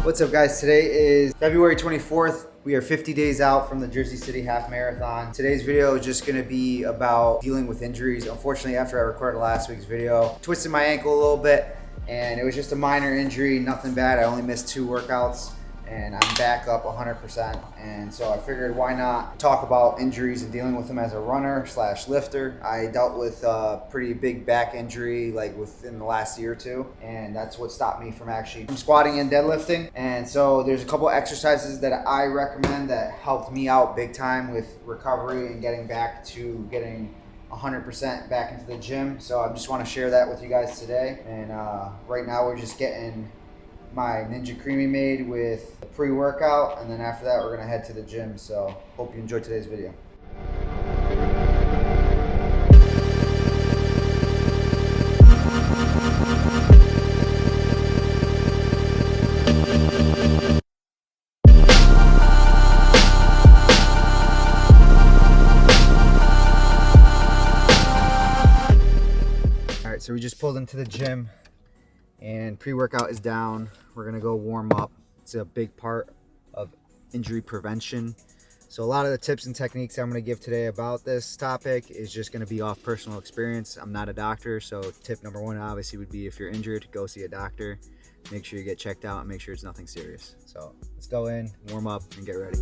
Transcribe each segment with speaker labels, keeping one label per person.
Speaker 1: What's up, guys? Today is February 24th. We are 50 days out from the Jersey City Half Marathon. Today's video is just gonna be about dealing with injuries. Unfortunately, after I recorded last week's video, twisted my ankle a little bit, and it was just a minor injury, nothing bad. I only missed 2 workouts, and I'm back up 100%. And so I figured, why not talk about injuries and dealing with them as a runner / lifter. I dealt with a pretty big back injury like within the last year or 2, and that's what stopped me from squatting and deadlifting. And so there's a couple exercises that I recommend that helped me out big time with recovery and getting back to getting 100% back into the gym. So I just want to share that with you guys today. And right now we're just getting my Ninja Creamy made with a pre-workout, and then after that we're gonna head to the gym. So hope you enjoyed today's video. All right, so we just pulled into the gym and pre-workout is down. We're gonna go warm up. It's a big part of injury prevention. So a lot of the tips and techniques I'm gonna give today about this topic is just gonna be off personal experience. I'm not a doctor, so tip number 1 obviously would be, if you're injured, go see a doctor. Make sure you get checked out and make sure it's nothing serious. So let's go in, warm up, and get ready.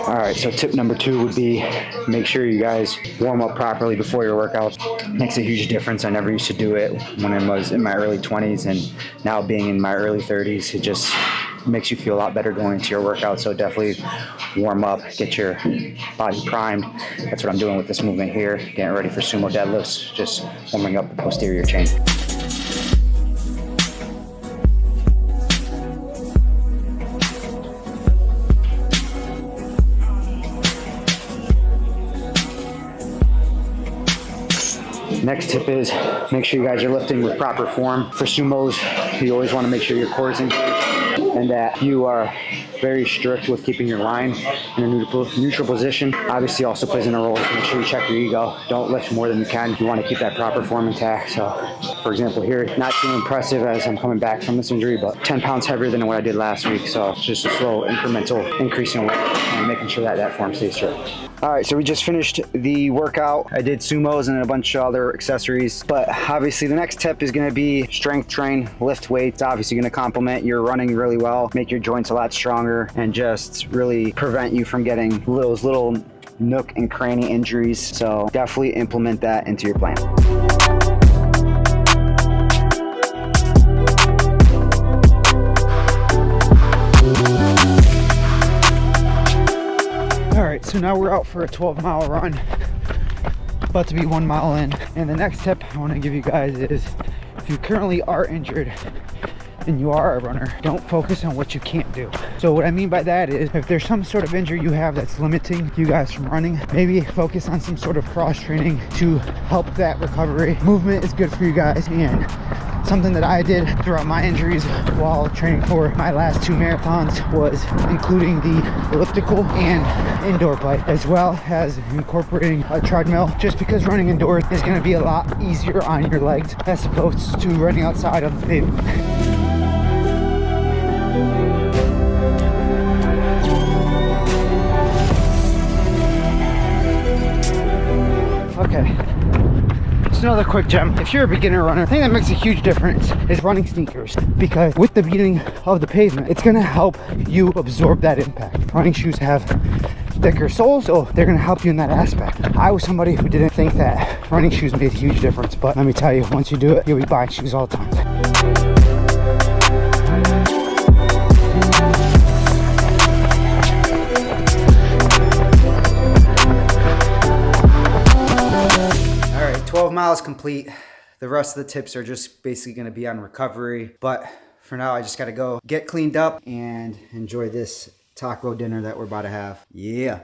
Speaker 1: All right, so tip number 2 would be, make sure you guys warm up properly before your workouts. Makes a huge difference. I never used to do it when I was in my early 20s, and now being in my early 30s, it just makes you feel a lot better going into your workout. So definitely warm up, get your body primed. That's what I'm doing with this movement here, getting ready for sumo deadlifts, just warming up the posterior chain. Next tip is, make sure you guys are lifting with proper form. For sumos, you always want to make sure your core is engaged and that you are very strict with keeping your line in a neutral position. Obviously also plays in a role to make sure you check your ego. Don't lift more than you can. You want to keep that proper form intact. So for example here, not too impressive as I'm coming back from this injury, but 10 pounds heavier than what I did last week. So it's just a slow incremental increase in weight and making sure that that form stays strict. All right, so we just finished the workout. I did sumos and a bunch of other accessories, but obviously the next tip is gonna be strength train, lift weights. Obviously gonna complement your running really well, make your joints a lot stronger, and just really prevent you from getting those little nook and cranny injuries. So definitely implement that into your plan. So now we're out for a 12-mile run, about to be 1 mile in. And the next tip I want to give you guys is, if you currently are injured and you are a runner, don't focus on what you can't do. So what I mean by that is, if there's some sort of injury you have that's limiting you guys from running, maybe focus on some sort of cross training to help that recovery. Movement is good for you guys, and something that I did throughout my injuries while training for my last 2 marathons was including the elliptical and indoor bike, as well as incorporating a treadmill, just because running indoors is going to be a lot easier on your legs as opposed to running outside on the pavement. Okay. Just another quick gem. If you're a beginner runner, the thing that makes a huge difference is running sneakers, because with the beating of the pavement, it's gonna help you absorb that impact. Running shoes have thicker soles, so they're gonna help you in that aspect. I was somebody who didn't think that running shoes made a huge difference, but let me tell you, once you do it, you'll be buying shoes all the time. All right, 12 miles complete. The rest of the tips are just basically gonna be on recovery, but for now I just gotta go get cleaned up and enjoy this taco dinner that we're about to have. Yeah.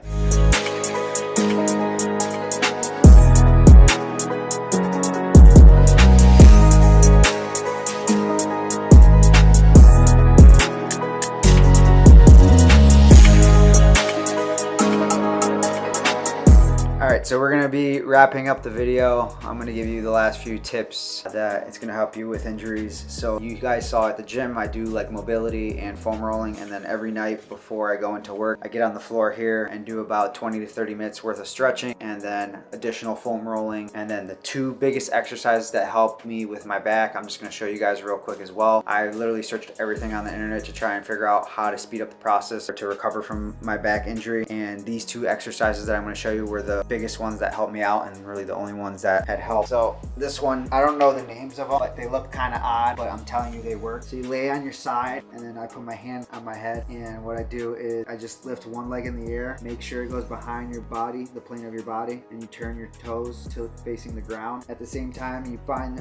Speaker 1: right, so we're gonna be wrapping up the video. I'm gonna give you the last few tips that it's gonna help you with injuries. So you guys saw at the gym, I do like mobility and foam rolling, and then every night before I go into work, I get on the floor here and do about 20 to 30 minutes worth of stretching, and then additional foam rolling. And then the two biggest exercises that help me with my back, I'm just gonna show you guys real quick as well. I literally searched everything on the internet to try and figure out how to speed up the process or to recover from my back injury. And these two exercises that I'm gonna show you were the biggest ones that helped me out, and really the only ones that had helped. So this one, I don't know the names of them, but they look kind of odd, but I'm telling you they work. So you lay on your side, and then I put my hand on my head, and what I do is I just lift one leg in the air, make sure it goes behind your body, the plane of your body, and you turn your toes to facing the ground. At the same time, you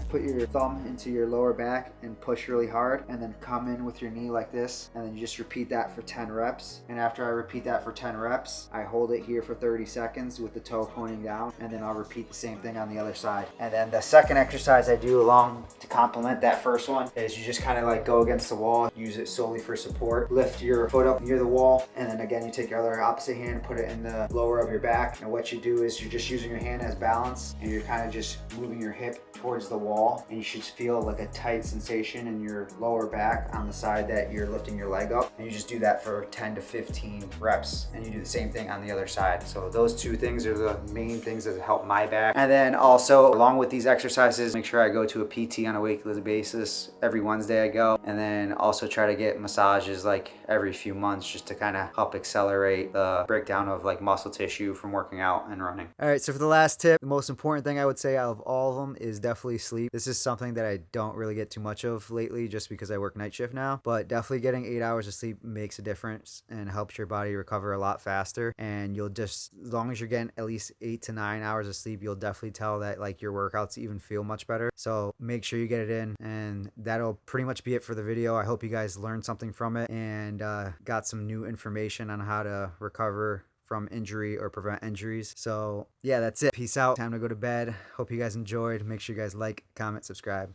Speaker 1: put your thumb into your lower back and push really hard, and then come in with your knee like this, and then you just repeat that for 10 reps. And after I repeat that for 10 reps, I hold it here for 30 seconds with the toe pointing down, and then I'll repeat the same thing on the other side. And then the second exercise I do along to complement that first one is you just kind of like go against the wall, use it solely for support, lift your foot up near the wall, and then again you take your other opposite hand, put it in the lower of your back, and what you do is you're just using your hand as balance, and you're kind of just moving your hip towards the wall, and you should feel like a tight sensation in your lower back on the side that you're lifting your leg up. And you just do that for 10 to 15 reps, and you do the same thing on the other side. So those two things are the main things that help my back. And then also along with these exercises, make sure I go to a PT on a weekly basis. Every Wednesday I go, and then also try to get massages like every few months just to kind of help accelerate the breakdown of like muscle tissue from working out and running. All right, so for the last tip, the most important thing I would say out of all of them is definitely sleep. This is something that I don't really get too much of lately just because I work night shift now, but definitely getting 8 hours of sleep makes a difference and helps your body recover a lot faster. And you'll just, as long as you're getting at least 8 to 9 hours of sleep, you'll definitely tell that like your workouts even feel much better. So make sure you get it in, and that'll pretty much be it for the video. I hope you guys learned something from it and got some new information on how to recover from injury or prevent injuries. So yeah, that's it. Peace out. Time to go to bed. Hope you guys enjoyed. Make sure you guys like, comment, subscribe.